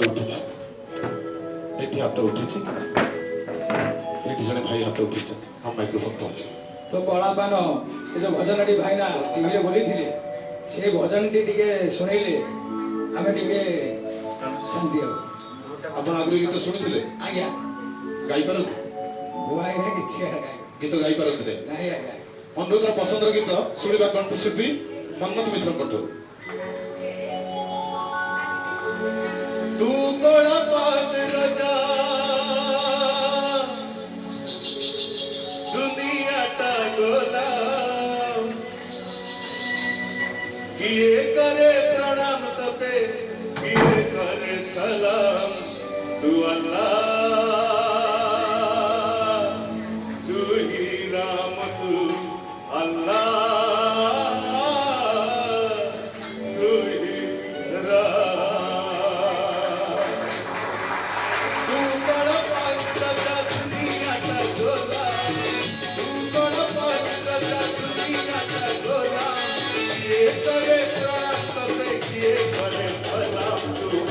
ଉଠିଛି ଏଠି ହାତ ଉଠିଛି ଏଠି ଜଣେ ଭାଇ ହାତ ଉଠିଛନ୍ତି ଆମ ମାଇକ୍ରୋଫୋନ ପହଞ୍ଚି तो कलापान से जो भजनटी भाईना टीवी बोली से भजनटी टिके शुणेले आम टिके शांति हो ଆପଣ ଆଗରୁ ଗୀତ ଶୁଣିଥିଲେ आज्ञा ଗାଇପାରନ୍ତି बुआई है किसी का गाय ଗୀତ ଗାଇପାରନ୍ତି ନାହିଁ नहीं आज्ञा ଅନୁରୋଧ ପସନ୍ଦର ଗୀତ ଶୁଣିବା କଣ୍ଠଶିଳ୍ପୀ ମନ୍ନତ ମିଶ୍ରଙ୍କ କଣ୍ଠରୁ ତୁ କଳା ପାନ ରଜା ଦୁନିଆଟା ଗୋଲାମ କିଏ କରେ ପ୍ରଣାମ ତତେ କିଏ କରେ ସଲାମ तू अल्लाह तू ही राम तू अल्लाह तू ही राम तू बड़ा पांचरा दुनिया का गोला तू बड़ा पांचरा दुनिया का गोला ये करे प्रणाम तते ये करे सलाम तू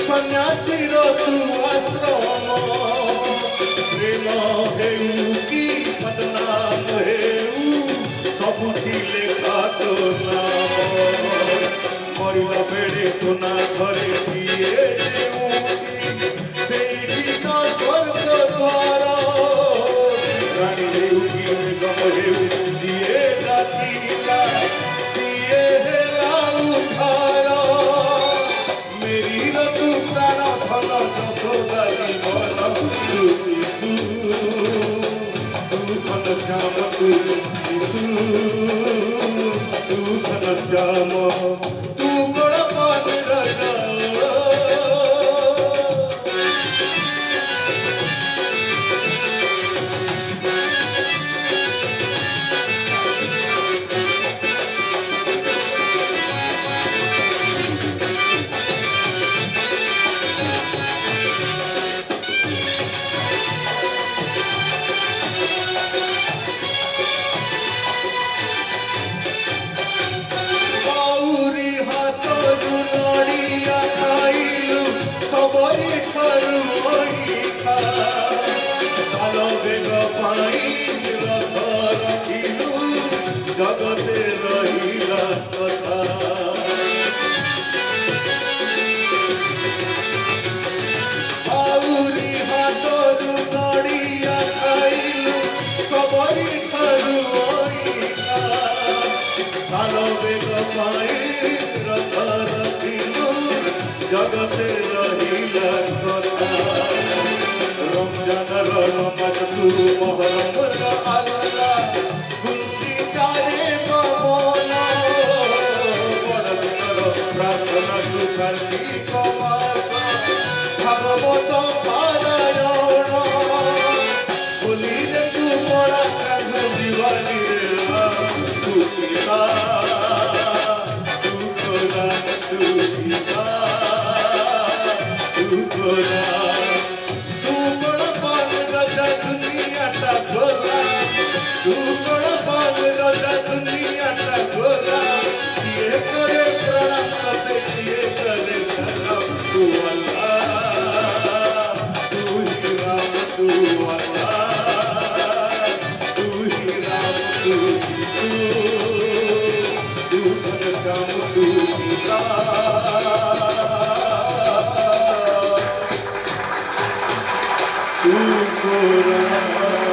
सन्यासी रो तू आश्रम प्रेम हेउ की बदनाम हेउ सबुठी लेखा तो नाम मरिला बेड़े तो ना घरे दिए ସେଇଠି ତ ସ୍ୱର୍ଗ ଦ୍ୱାର ରାଣୀ ହେଉ କି ନିଗମ ହେଉ ସିଏ ଡାକିଲା ସିଏ ହେଲା ଉଦ୍ଧାର मेरी तू प्राण धन यशोदा जीवन तू शिशु तू घनश्याम तू शिशु तू घनश्याम तू बड़ पान राजा जगते रहिला कथा आउरी हातरू नड़िया खाइलु सबरी ठारू ओइला साल बेग पाई रथ रथिलु जगते रहिला कथा रमजान नमाज तू मोहरम अल्लाह भागवत पारायण बोलिले तू मोरा काग जीवानी तू पिता तू कोरा तू पिता तू कोरा तू बड़ा पान राजा दुनिया टा गोला तू बड़ा पान राजा दुनिया टा गोला ये करे प्रणाम तते ये करे सलाम तू शुक्राना